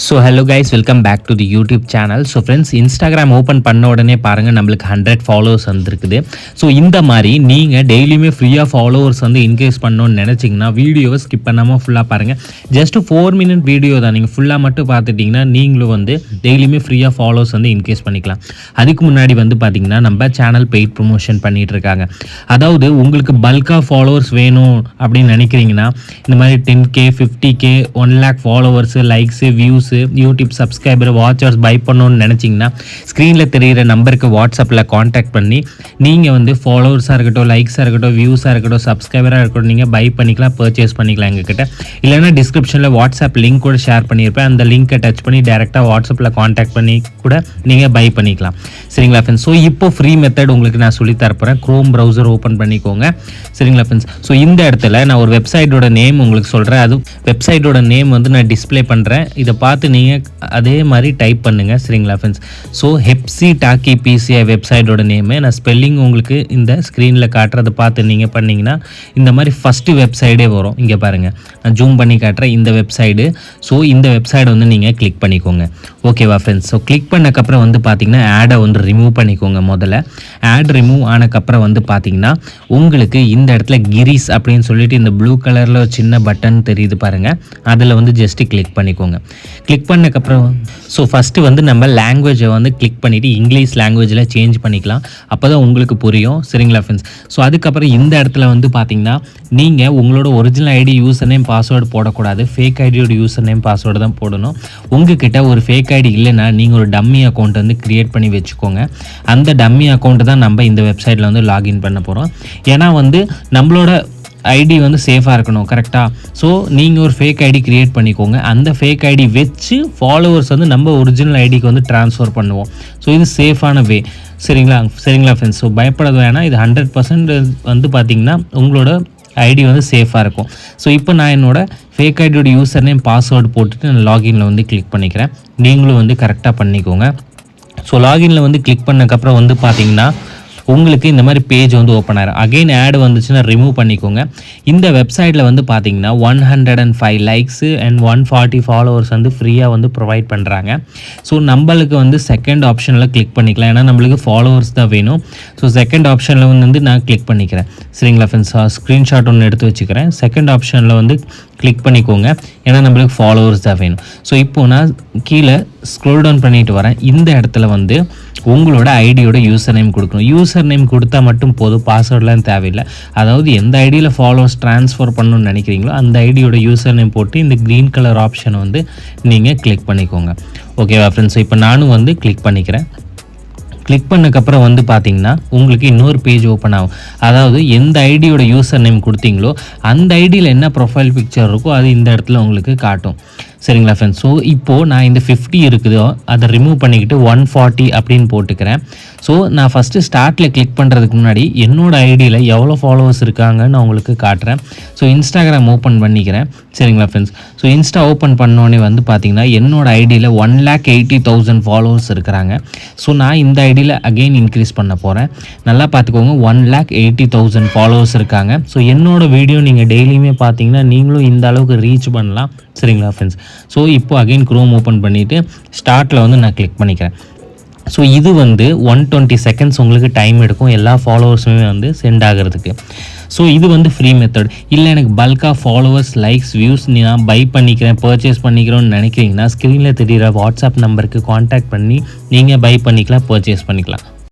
So hello guys, welcome back to the YouTube channel. So friends, Instagram open பண்ண உடனே பாருங்கள் நம்மளுக்கு 100 followers வந்துருக்குது. ஸோ இந்த மாதிரி நீங்கள் டெய்லியுமே ஃப்ரீயாக ஃபாலோவர்ஸ் வந்து இன்க்ரீஸ் பண்ணணும்னு நினச்சிங்கன்னா வீடியோவை ஸ்கிப் பண்ணாமல் ஃபுல்லாக பாருங்கள். ஜஸ்ட் 4 மினிட் வீடியோ தான். நீங்கள் ஃபுல்லாக மட்டும் பார்த்துட்டிங்கன்னா நீங்களும் வந்து டெய்லியுமே ஃப்ரீயாக ஃபாலோவர்ஸ் வந்து இன்க்ரீஸ் பண்ணிக்கலாம். அதுக்கு முன்னாடி வந்து பார்த்திங்கன்னா நம்ம சேனல் பெய்ட் ப்ரொமோஷன் பண்ணிகிட்டு இருக்காங்க. அதாவது உங்களுக்கு பல்காக ஃபாலோவர்ஸ் வேணும் அப்படின்னு நினைக்கிறீங்கன்னா இந்த மாதிரி 10K 50K 1 lakh followers, likes, views, YouTube subscriber, watchers buy பண்ணணும்னு நினச்சிங்கன்னா ஸ்க்ரீனில் தெரிகிற நம்பருக்கு வாட்ஸ்அப்பில் காண்டாக்ட் பண்ணி நீங்கள் வந்து ஃபாலோவர்ஸாக இருக்கட்டும், லைக்ஸாக இருக்கட்டும், வியூஸாக இருக்கட்டும், சப்ஸ்கிரைபராக இருக்கட்டும், நீங்கள் பை பண்ணிக்கலாம், பர்ச்சேஸ் பண்ணிக்கலாம் எங்ககிட்ட. இல்லைனா டிஸ்கிரிப்ஷனில் வாட்ஸ்அப் லிங்க் கூட ஷேர் பண்ணியிருப்பேன். அந்த லிங்க்கை டச் பண்ணி டேரெக்டாக வாட்ஸ்அப்பில் காண்டாக்ட் பண்ணி கூட நீங்கள் பை பண்ணிக்கலாம். சரிங்களா ஃப்ரெண்ட்ஸ்? ஸோ இப்போ ஃப்ரீ மெத்தட் உங்களுக்கு நான் சொல்லி தரப்போகிறேன். க்ரோம் ப்ரௌசர் ஓப்பன் பண்ணிக்கோங்க. சரிங்களா ஃப்ரெண்ட்ஸ்? ஸோ இந்த இடத்துல நான் ஒரு வெப்சைட்டோட நேம் உங்களுக்கு சொல்கிறேன். அது வெப்சைட்டோட நேம் வந்து நான் டிஸ்பிளே பண்ணுறேன். இதை பார்த்து நீங்கள் அதே மாதிரி டைப் பண்ணுங்கள். சரிங்களா ஃப்ரெண்ட்ஸ்? ஸோ ஹெப்சி டாக்கி பிசிஐ வெப்சைட்டோட நேமு நான் ஸ்பெல்லிங் உங்களுக்கு இந்த ஸ்க்ரீனில் காட்டுறதை பார்த்து நீங்கள் பண்ணிங்கன்னா இந்த மாதிரி ஃபஸ்ட்டு வெப்சைடே வரும். இங்கே பாருங்கள், நான் ஜூம் பண்ணி காட்டுறேன் இந்த வெப்சைடு. ஸோ இந்த வெப்சைடை வந்து நீங்கள் கிளிக் பண்ணிக்கோங்க. ஓகேவா ஃப்ரெண்ட்ஸ்? ஸோ கிளிக் பண்ணக்கப்புறம் வந்து பார்த்திங்கன்னா ஆடை வந்து ரிமூவ் பண்ணிக்கோங்க. முதல்ல ஆட் ரிமூவ் ஆனக்கப்புறம் வந்து பார்த்திங்கன்னா உங்களுக்கு இந்த இடத்துல கிரீஸ் அப்படின்னு சொல்லிட்டு இந்த ப்ளூ கலரில் ஒரு சின்ன பட்டன் தெரியுது பாருங்கள். அதில் வந்து ஜஸ்ட்டு கிளிக் பண்ணிக்கோங்க. கிளிக் பண்ணக்கப்புறம் ஸோ ஃபஸ்ட்டு வந்து நம்ம லாங்குவேஜை வந்து கிளிக் பண்ணிவிட்டு இங்கிலீஷ் லாங்குவேஜில் சேஞ்ச் பண்ணிக்கலாம். அப்போ தான் உங்களுக்கு புரியும். சரிங்களா ஃப்ரெண்ட்ஸ்? ஸோ அதுக்கப்புறம் இந்த இடத்துல வந்து பார்த்திங்கன்னா நீங்கள் உங்களோட original ID, user name, password போடக்கூடாது. ஃபேக் ஐடியோட யூசர் நேம், பாஸ்வேர்டு தான் போடணும். உங்ககிட்ட ஒரு ஃபேக் ஐடி இல்லைன்னா நீங்கள் ஒரு டம்மி அக்கௌண்ட் வந்து க்ரியேட் பண்ணி வச்சுக்கோங்க. அந்த டம்மி அக்கௌண்ட்டு தான் நம்ம இந்த வெப்சைட்டில் வந்து லாகின் பண்ண போகிறோம். ஏன்னா வந்து நம்மளோட ஐடி வந்து சேஃபாக இருக்கணும். கரெக்டாக? ஸோ நீங்கள் ஒரு ஃபேக் ஐடி க்ரியேட் பண்ணிக்கோங்க. அந்த ஃபேக் ஐடி வச்சு ஃபாலோவர்ஸ் வந்து நம்ம ஒரிஜினல் ஐடிக்கு வந்து ட்ரான்ஸ்ஃபர் பண்ணுவோம். ஸோ இது சேஃபான வே. சரிங்களா ஃப்ரெண்ட்ஸ்? ஸோ பயப்படாத வேணாம். இது 100% வந்து பார்த்திங்கன்னா உங்களோட ஐடி வந்து சேஃபாக இருக்கும். ஸோ இப்போ நான் என்னோடய ஃபேக் ஐடியோட யூசர் நேம், பாஸ்வேர்டு போட்டுட்டு நான் லாகினில் வந்து கிளிக் பண்ணிக்கிறேன். நீங்களும் வந்து கரெக்டாக பண்ணிக்கோங்க. ஸோ லாகினில் வந்து கிளிக் பண்ணக்கப்புறம் வந்து பார்த்திங்கன்னா உங்களுக்கு இந்த மாதிரி பேஜ் வந்து ஓப்பன் ஆகிடும். அகெயின் ஆட் வந்துச்சுன்னா ரிமூவ் பண்ணிக்கோங்க. இந்த வெப்சைட்டில் வந்து பார்த்தீங்கன்னா 105 லைக்ஸு அண்ட் 140 ஃபாலோவர்ஸ் வந்து ஃப்ரீயாக வந்து ப்ரொவைட் பண்ணுறாங்க. ஸோ நம்மளுக்கு வந்து செகண்ட் ஆப்ஷனில் கிளிக் பண்ணிக்கலாம். ஏன்னா நம்மளுக்கு ஃபாலோவர்ஸ் தான் வேணும். ஸோ செகண்ட் ஆப்ஷனில் வந்து நான் கிளிக் பண்ணிக்கிறேன். சரிங்களா ஃப்ரெண்ட்ஸ்? ஸ்க்ரீன்ஷாட் ஒன்று எடுத்து வச்சுக்கிறேன். செகண்ட் ஆப்ஷனில் வந்து கிளிக் பண்ணிக்கோங்க. ஏன்னா நம்மளுக்கு ஃபாலோவர்ஸ் தான் வேணும். ஸோ இப்போது நான் கீழே ஸ்க்ரோல் டவுன் பண்ணிட்டு வரேன். இந்த இடத்துல வந்து உங்களோட ஐடியோட யூசர் நேம் கொடுக்கணும். யூசர் நேம் கொடுத்தா மட்டும் போதும், பாஸ்வேர்ட்லாம் தேவையில்லை. அதாவது எந்த ஐடியில் ஃபாலோவர்ஸ் ட்ரான்ஸ்ஃபர் பண்ணணும்னு நினைக்கிறீங்களோ அந்த ஐடியோட யூசர் நேம் போட்டு இந்த க்ரீன் கலர் ஆப்ஷனை வந்து நீங்கள் கிளிக் பண்ணிக்கோங்க. ஓகேவா ஃப்ரெண்ட்ஸ்? இப்போ நானும் வந்து கிளிக் பண்ணிக்கிறேன். கிளிக் பண்ணக்கப்புறம் வந்து பார்த்திங்கன்னா உங்களுக்கு இன்னொரு பேஜ் ஓப்பன் ஆகும். அதாவது எந்த ஐடியோட யூசர் நேம் கொடுத்தீங்களோ அந்த ஐடியில் என்ன ப்ரொஃபைல் பிக்சர் இருக்கோ அது இந்த இடத்துல உங்களுக்கு காட்டும். சரிங்களா ஃப்ரெண்ட்ஸ்? ஸோ இப்போது நான் இந்த 50 இருக்குதோ அதை ரிமூவ் பண்ணிக்கிட்டு 140 அப்படின்னு போட்டுக்கிறேன். ஸோ நான் ஃபஸ்ட்டு ஸ்டார்ட்டில் கிளிக் பண்ணுறதுக்கு முன்னாடி என்னோடய ஐடியில் எவ்வளோ ஃபாலோவர்ஸ் இருக்காங்கன்னு நான் உங்களுக்கு காட்டுறேன். ஸோ இன்ஸ்டாகிராம் ஓப்பன் பண்ணிக்கிறேன். சரிங்களா ஃப்ரெண்ட்ஸ்? ஸோ இன்ஸ்டா ஓப்பன் பண்ணோடனே வந்து பார்த்திங்கன்னா என்னோடய ஐடியில் 1,80,000 ஃபாலோவர்ஸ் இருக்கிறாங்க. ஸோ நான் இந்த ஐடியில் அகெயின் இன்க்ரீஸ் பண்ண போகிறேன். நல்லா பார்த்துக்கோங்க, 1,80,000 ஃபாலோவர்ஸ் இருக்காங்க. ஸோ என்னோடய வீடியோ நீங்கள் டெய்லியுமே பார்த்தீங்கன்னா நீங்களும் இந்த அளவுக்கு ரீச் பண்ணலாம். சரிங்களா ஃப்ரெண்ட்ஸ்? ஸோ இப்போ அகெயின் க்ரோம் ஓப்பன் பண்ணிவிட்டு ஸ்டார்ட்டில் வந்து நான் கிளிக் பண்ணிக்கிறேன். ஸோ இது வந்து 120 செகண்ட்ஸ் உங்களுக்கு டைம் எடுக்கும் எல்லா ஃபாலோவர்ஸுமே வந்து சென்ட் ஆகிறதுக்கு. ஸோ இது வந்து ஃப்ரீ மெத்தட். இல்லை எனக்கு பல்காக ஃபாலோவர்ஸ், லைக்ஸ், வியூஸ் நான் பை பண்ணிக்கிறேன், பர்ச்சேஸ் பண்ணிக்கிறோன்னு நினைக்கிறீங்கன்னா ஸ்க்ரீனில் தெரிகிற வாட்ஸ்அப் நம்பருக்கு காண்டாக்ட் பண்ணி நீங்கள் பை பண்ணிக்கலாம், பர்ச்சேஸ் பண்ணிக்கலாம்.